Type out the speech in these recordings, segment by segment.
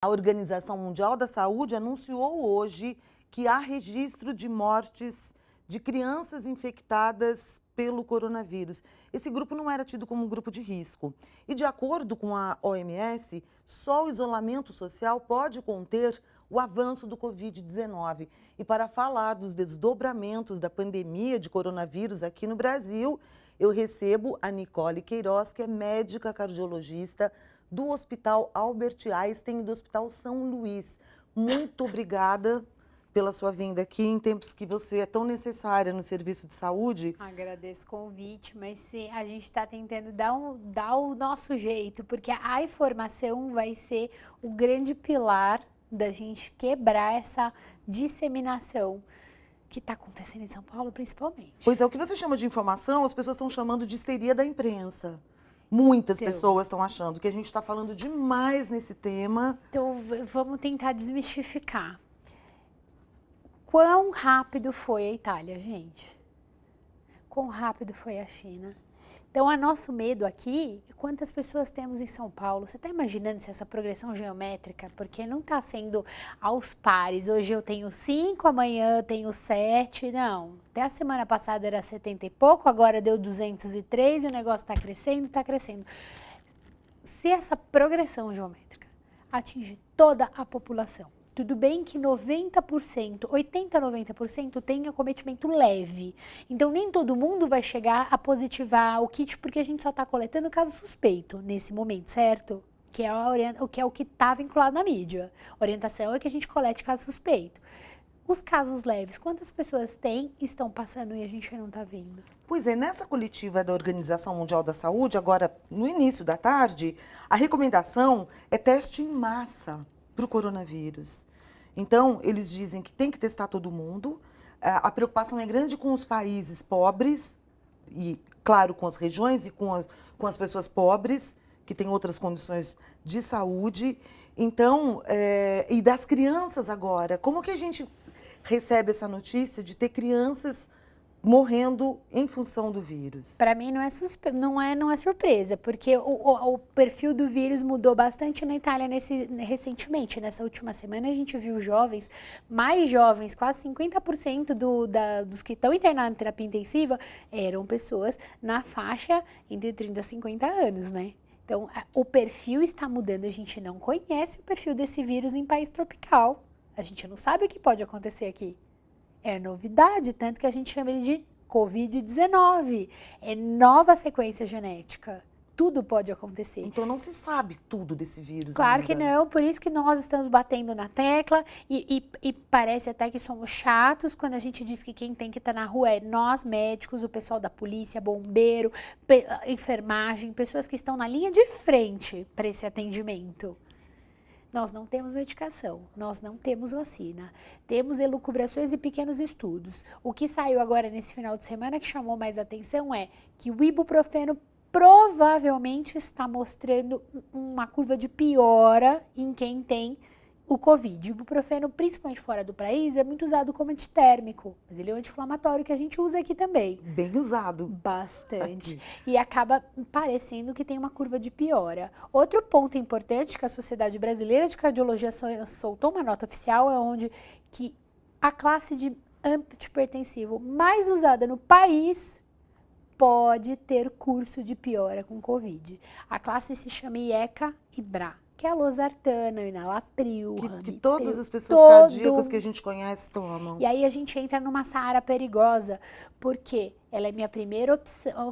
A Organização Mundial da Saúde anunciou hoje que há registro de mortes de crianças infectadas pelo coronavírus. Esse grupo não era tido como um grupo de risco. E, de acordo com a OMS, só o isolamento social pode conter o avanço do Covid-19. E para falar dos desdobramentos da pandemia de coronavírus aqui no Brasil, eu recebo a Nicole Queiroz, que é médica cardiologista do Hospital Albert Einstein e do Hospital São Luís. Muito obrigada pela sua vinda aqui em tempos que você é tão necessária no serviço de saúde. Agradeço o convite, mas sim, a gente está tentando dar o nosso jeito, porque a informação vai ser o grande pilar da gente quebrar essa disseminação que está acontecendo em São Paulo, principalmente. Pois é, o que você chama de informação, as pessoas estão chamando de histeria da imprensa. Muitas pessoas estão achando que a gente está falando demais nesse tema. Então, vamos tentar desmistificar. Quão rápido foi a Itália, gente? Quão rápido foi a China? Então, o nosso medo aqui, quantas pessoas temos em São Paulo? Você está imaginando se essa progressão geométrica, porque não está sendo aos pares, hoje eu tenho 5, amanhã eu tenho 7, não. Até a semana passada era 70 e pouco, agora deu 203 e o negócio está crescendo, está crescendo. Se essa progressão geométrica atingir toda a população, tudo bem que 90%, 80%, 90% tem acometimento leve. Então, nem todo mundo vai chegar a positivar o kit, porque a gente só está coletando caso suspeito nesse momento, certo? Que é o que está vinculado na mídia. A orientação é que a gente colete caso suspeito. Os casos leves, quantas pessoas estão passando e a gente não está vendo? Pois é, nessa coletiva da Organização Mundial da Saúde, agora no início da tarde, a recomendação é teste em massa para o coronavírus. Então, eles dizem que tem que testar todo mundo. A preocupação é grande com os países pobres e, claro, com as regiões e com as pessoas pobres, que têm outras condições de saúde. Então, e das crianças agora, como que a gente recebe essa notícia de ter crianças morrendo em função do vírus? Para mim não é surpresa, porque o perfil do vírus mudou bastante na Itália recentemente. Nessa última semana a gente viu mais jovens, quase 50% dos que estão internados em terapia intensiva eram pessoas na faixa entre 30 e 50 anos, né? Então o perfil está mudando, a gente não conhece o perfil desse vírus em país tropical. A gente não sabe o que pode acontecer aqui. É novidade, tanto que a gente chama ele de Covid-19. É nova sequência genética. Tudo pode acontecer. Então não se sabe tudo desse vírus Claro ainda. que não, por isso que nós estamos batendo na tecla e parece até que somos chatos quando a gente diz que quem tem que estar na rua é nós médicos, o pessoal da polícia, bombeiro, enfermagem, pessoas que estão na linha de frente para esse atendimento. Nós não temos medicação, nós não temos vacina, temos elucubrações e pequenos estudos. O que saiu agora nesse final de semana que chamou mais atenção é que o ibuprofeno provavelmente está mostrando uma curva de piora em quem tem o Covid. O ibuprofeno, principalmente fora do país, é muito usado como antitérmico, mas ele é um anti-inflamatório que a gente usa aqui também. Bem usado. Bastante. Aqui. E acaba parecendo que tem uma curva de piora. Outro ponto importante que a Sociedade Brasileira de Cardiologia soltou uma nota oficial é onde que a classe de antihipertensivo mais usada no país pode ter curso de piora com Covid. A classe se chama IECA e BRA, que é a losartana, enalapril, que todas as pessoas cardíacas que a gente conhece tomam. E aí a gente entra numa seara perigosa, porque ela é minha primeira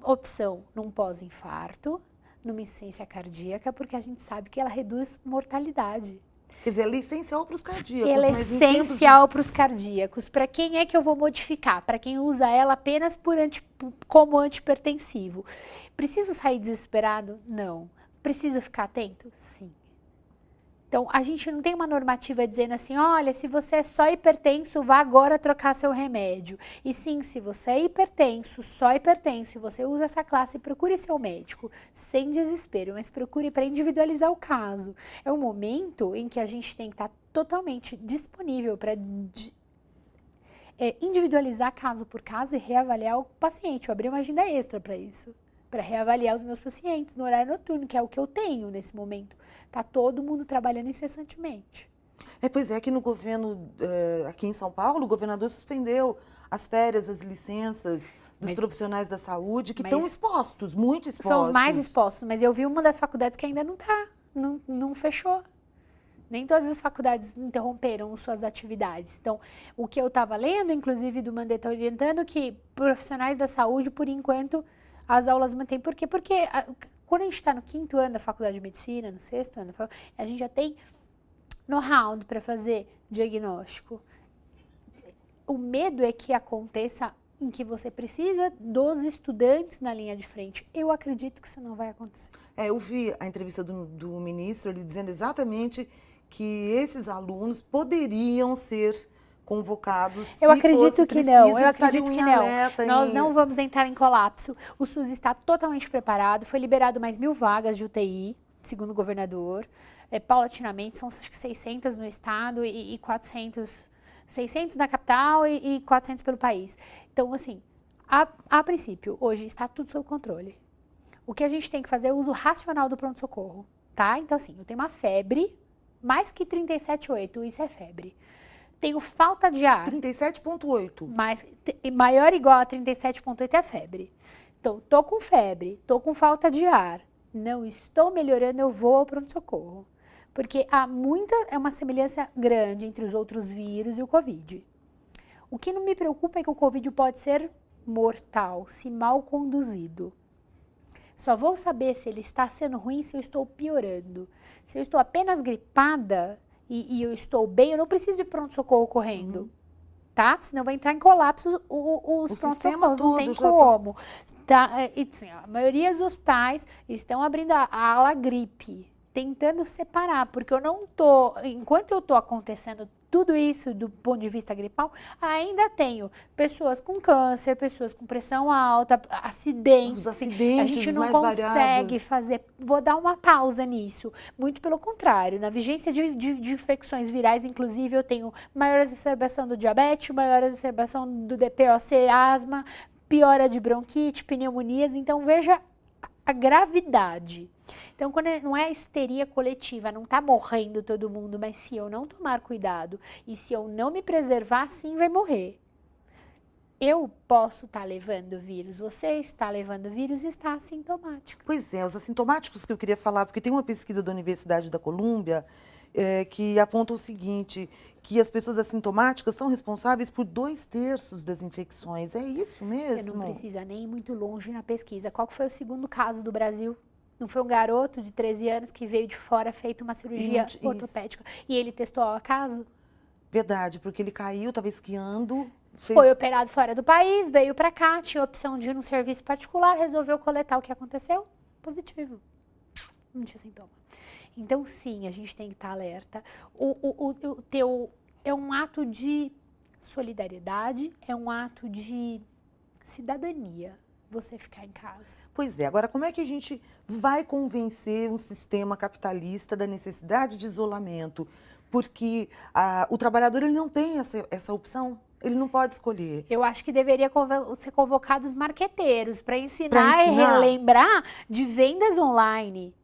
opção num pós-infarto, numa insuficiência cardíaca, porque a gente sabe que ela reduz mortalidade. Quer dizer, ela é essencial para os cardíacos. Ela é mas essencial para os cardíacos. Para quem é que eu vou modificar? Para quem usa ela apenas como antihipertensivo. Preciso sair desesperado? Não. Preciso ficar atento? Sim. Então, a gente não tem uma normativa dizendo assim, olha, se você é só hipertenso, vá agora trocar seu remédio. E sim, se você é hipertenso, só hipertenso, e você usa essa classe, procure seu médico, sem desespero, mas procure para individualizar o caso. É um momento em que a gente tem que estar totalmente disponível para individualizar caso por caso e reavaliar o paciente. Eu abri uma agenda extra para isso. para reavaliar os meus pacientes no horário noturno, que é o que eu tenho nesse momento. Tá todo mundo trabalhando incessantemente. Pois é, aqui no governo, aqui em São Paulo, o governador suspendeu as férias, as licenças dos profissionais da saúde que estão expostos, muito expostos. São os mais expostos, mas eu vi uma das faculdades que ainda não fechou. Nem todas as faculdades interromperam suas atividades. Então, o que eu estava lendo, inclusive do Mandetta orientando, que profissionais da saúde, por enquanto, as aulas mantêm. Por quê? Porque quando a gente está no 5º ano da faculdade de medicina, no 6º ano, a gente já tem know-how para fazer diagnóstico. O medo é que aconteça em que você precisa dos estudantes na linha de frente. Eu acredito que isso não vai acontecer. Eu vi a entrevista do ministro, ele dizendo exatamente que esses alunos poderiam ser convocados. Eu acredito que não, eu acredito que não. Nós não vamos entrar em colapso. O SUS está totalmente preparado, foi liberado mais 1.000 vagas de UTI, segundo o governador. Paulatinamente, são acho que 600 no estado e 600 na capital e 400 pelo país. Então, assim, a princípio, hoje está tudo sob controle. O que a gente tem que fazer é o uso racional do pronto-socorro, tá? Então, assim, eu tenho uma febre, mais que 37,8, isso é febre. Tenho falta de ar. 37,8. Maior ou igual a 37,8 é febre. Então, tô com febre, tô com falta de ar, não estou melhorando, eu vou ao pronto-socorro. Porque é uma semelhança grande entre os outros vírus e o Covid. O que não me preocupa é que o Covid pode ser mortal, se mal conduzido. Só vou saber se ele está sendo ruim se eu estou piorando. Se eu estou apenas gripada e eu estou bem, eu não preciso de pronto-socorro correndo. Tá? Senão vai entrar em colapso os pronto-socorros, não tem como. Tá? E, assim, a maioria dos hospitais estão abrindo a ala gripe, tentando separar, porque enquanto eu estou acontecendo tudo isso do ponto de vista gripal, ainda tenho pessoas com câncer, pessoas com pressão alta, acidentes. Os acidentes a gente não mais consegue variados. fazer. Vou dar uma pausa nisso. Muito pelo contrário, na vigência de infecções virais, inclusive, eu tenho maior exacerbação do diabetes, maior exacerbação do DPOC, asma, piora de bronquite, pneumonias. Então, veja a gravidade. Então, quando não é histeria coletiva, não está morrendo todo mundo, mas se eu não tomar cuidado e se eu não me preservar, sim vai morrer. Eu posso estar levando vírus, você está levando vírus e está assintomático. Pois é, os assintomáticos que eu queria falar, porque tem uma pesquisa da Universidade da Colômbia que aponta o seguinte, que as pessoas assintomáticas são responsáveis por 2/3 das infecções. É isso mesmo? Você não precisa nem ir muito longe na pesquisa. Qual foi o segundo caso do Brasil? Não foi um garoto de 13 anos que veio de fora, feito uma cirurgia ortopédica, e ele testou ao acaso? Verdade, porque ele caiu, estava esquiando. Foi operado fora do país, veio para cá, tinha a opção de ir num serviço particular, resolveu coletar o que aconteceu, positivo. Não tinha sintoma. Então, sim, a gente tem que estar alerta. É um ato de solidariedade, é um ato de cidadania. Você ficar em casa. Pois é, agora como é que a gente vai convencer um sistema capitalista da necessidade de isolamento? Porque o trabalhador ele não tem essa opção, ele não pode escolher. Eu acho que deveria ser convocados marqueteiros para ensinar e relembrar de vendas online.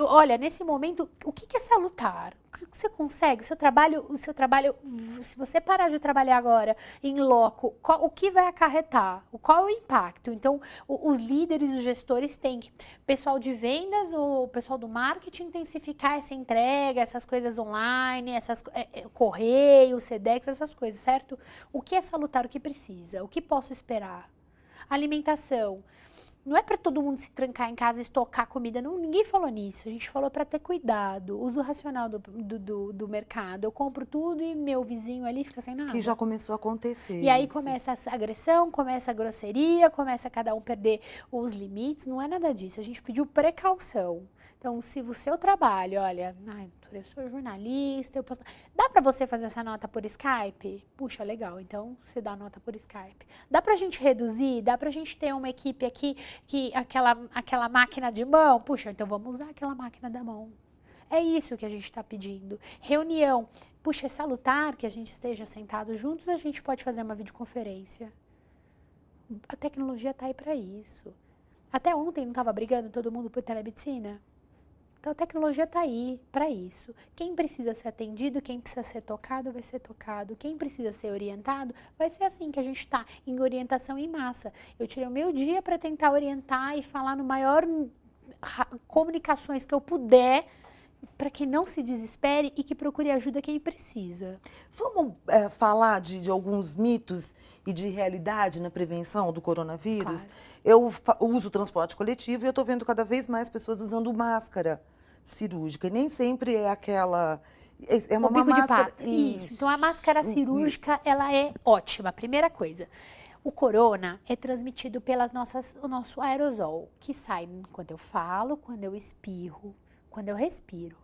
Olha, nesse momento, o que é salutar? O que você consegue? O seu trabalho, se você parar de trabalhar agora em loco, o que vai acarretar? Qual é o impacto? Então, os líderes, os gestores têm que, pessoal de vendas, o pessoal do marketing, intensificar essa entrega, essas coisas online, correio, Sedex, essas coisas, certo? O que é salutar? O que precisa? O que posso esperar? Alimentação. Não é para todo mundo se trancar em casa e estocar comida, não, ninguém falou nisso. A gente falou para ter cuidado, uso racional do mercado. Eu compro tudo e meu vizinho ali fica sem nada. Que já começou a acontecer. E aí começa a agressão, começa a grosseria, começa cada um perder os limites. Não é nada disso, a gente pediu precaução. Então, se o seu trabalho, olha, eu sou jornalista, eu posso... Dá para você fazer essa nota por Skype? Puxa, legal, então você dá a nota por Skype. Dá pra gente reduzir? Dá pra gente ter uma equipe aqui, que aquela máquina de mão? Puxa, então vamos usar aquela máquina da mão. É isso que a gente está pedindo. Reunião. Puxa, é salutar que a gente esteja sentado juntos, a gente pode fazer uma videoconferência. A tecnologia está aí para isso. Até ontem não estava brigando todo mundo por telemedicina? Então a tecnologia está aí para isso. Quem precisa ser atendido, quem precisa ser tocado, vai ser tocado. Quem precisa ser orientado, vai ser assim que a gente está, em orientação em massa. Eu tirei o meu dia para tentar orientar e falar no maior comunicações que eu puder, para que não se desespere e que procure ajuda quem precisa. Vamos falar de alguns mitos e de realidade na prevenção do coronavírus? Claro. Eu uso o transporte coletivo e eu estou vendo cada vez mais pessoas usando máscara cirúrgica. E nem sempre é aquela... É O uma bico de máscara... pato. Isso. Então a máscara cirúrgica, ela é ótima. Primeira coisa. O corona é transmitido pelas o nosso aerosol, que sai quando eu falo, quando eu espirro, quando eu respiro.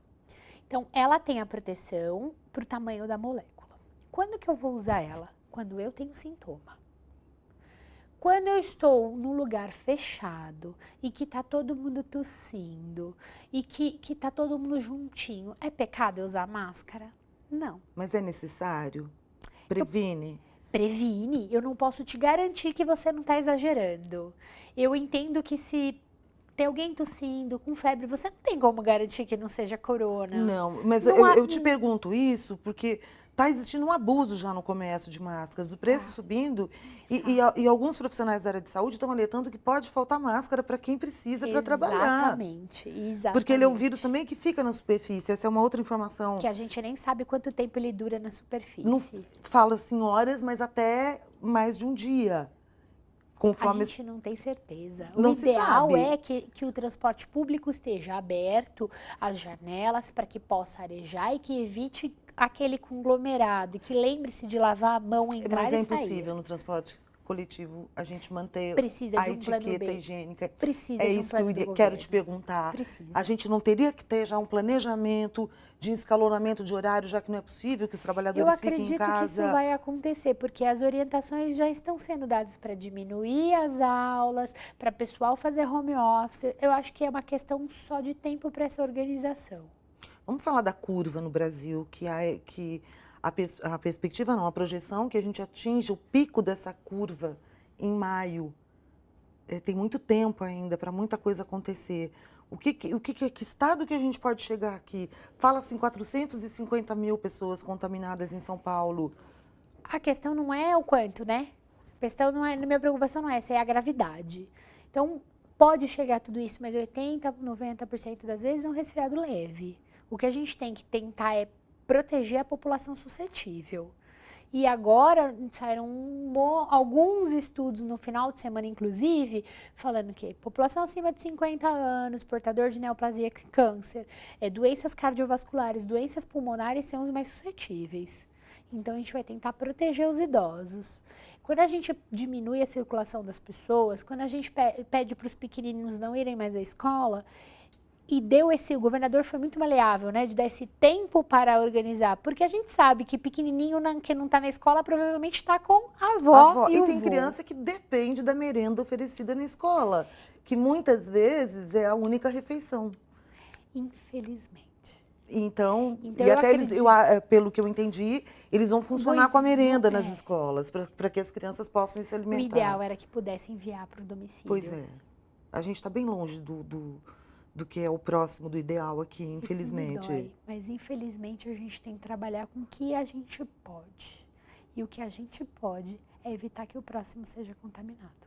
Então, ela tem a proteção para o tamanho da molécula. Quando que eu vou usar ela? Quando eu tenho sintoma. Quando eu estou num lugar fechado e que tá todo mundo tossindo e que tá todo mundo juntinho, é pecado eu usar máscara? Não. Mas é necessário? Previne? Previne, eu não posso te garantir que você não está exagerando. Eu entendo que se tem alguém tossindo, com febre, você não tem como garantir que não seja corona. Não, mas Não há, eu te pergunto isso porque está existindo um abuso já no comércio de máscaras, o preço Tá. subindo e alguns profissionais da área de saúde estão alertando que pode faltar máscara para quem precisa para trabalhar. Exatamente, exatamente. Porque ele é um vírus também que fica na superfície, essa é uma outra informação. Que a gente nem sabe quanto tempo ele dura na superfície. Não fala assim horas, mas até mais de um dia. Conforme A gente não tem certeza. Não O se ideal sabe. é que o transporte público esteja aberto, as janelas, para que possa arejar e que evite aquele conglomerado. E que lembre-se de lavar a mão, entrar Mas e é sair. impossível no transporte coletivo a gente manter Precisa a de um plano etiqueta B. higiênica. Precisa É de um isso que plano eu do quero te governo. perguntar. Precisa. A gente não teria que ter já um planejamento de escalonamento de horário, já que não é possível que os Eu trabalhadores fiquem em acredito que isso casa? vai acontecer, porque as orientações já estão sendo dadas para diminuir as aulas, para o pessoal fazer home office. Eu acho que é uma questão só de tempo para essa organização. Vamos falar da curva no Brasil, que a perspectiva não, a projeção que a gente atinja o pico dessa curva em maio. Tem muito tempo ainda para muita coisa acontecer. Que estado que a gente pode chegar aqui? Fala-se em 450 mil pessoas contaminadas em São Paulo. A questão não é o quanto, né? A questão não é, a minha preocupação não é essa, é a gravidade. Então, pode chegar a tudo isso, mas 80, 90% das vezes é um resfriado leve. O que a gente tem que tentar é proteger a população suscetível. E agora saíram alguns estudos no final de semana, inclusive, falando que população acima de 50 anos, portador de neoplasia, câncer, doenças cardiovasculares, doenças pulmonares são os mais suscetíveis. Então, a gente vai tentar proteger os idosos. Quando a gente diminui a circulação das pessoas, quando a gente pede para os pequeninos não irem mais à escola, e o governador foi muito maleável, né, de dar esse tempo para organizar, porque a gente sabe que pequenininho que não está na escola provavelmente está com a avó e o tem vô. criança que depende da merenda oferecida na escola, que muitas vezes é a única refeição. Infelizmente. Então e eu até eles, acredito. pelo que eu entendi, eles vão funcionar com a merenda nas É. escolas, para que as crianças possam se O alimentar. ideal era que pudesse enviar para o domicílio. Pois é. A gente está bem longe do que é o próximo do ideal aqui, infelizmente. Isso me dói, mas infelizmente a gente tem que trabalhar com o que a gente pode. E o que a gente pode é evitar que o próximo seja contaminado.